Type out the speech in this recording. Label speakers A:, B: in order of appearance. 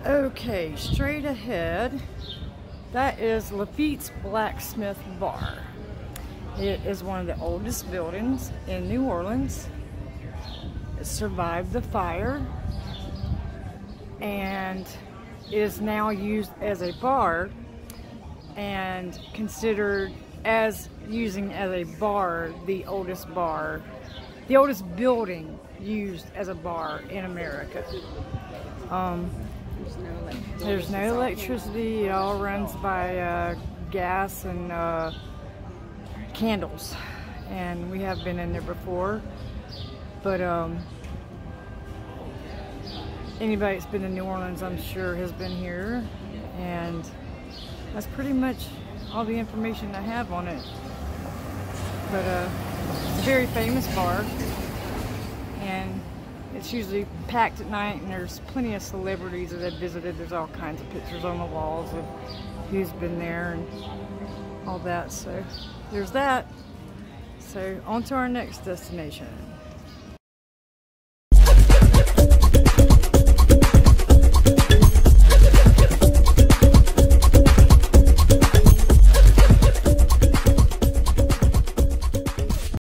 A: Okay, straight ahead, that is Lafitte's Blacksmith Bar. It is one of the oldest buildings in New Orleans. It survived the fire and is now used as a bar and considered as using as a bar the oldest building used as a bar in America. There's no electricity. It all runs by gas and candles, and we have been in there before, but anybody that's been to New Orleans, I'm sure, has been here, and that's pretty much all the information I have on it. But it's a very famous bar, and it's usually packed at night, and there's plenty of celebrities that have visited. There's all kinds of pictures on the walls of who's been there and all that. So there's that. So on to our next destination.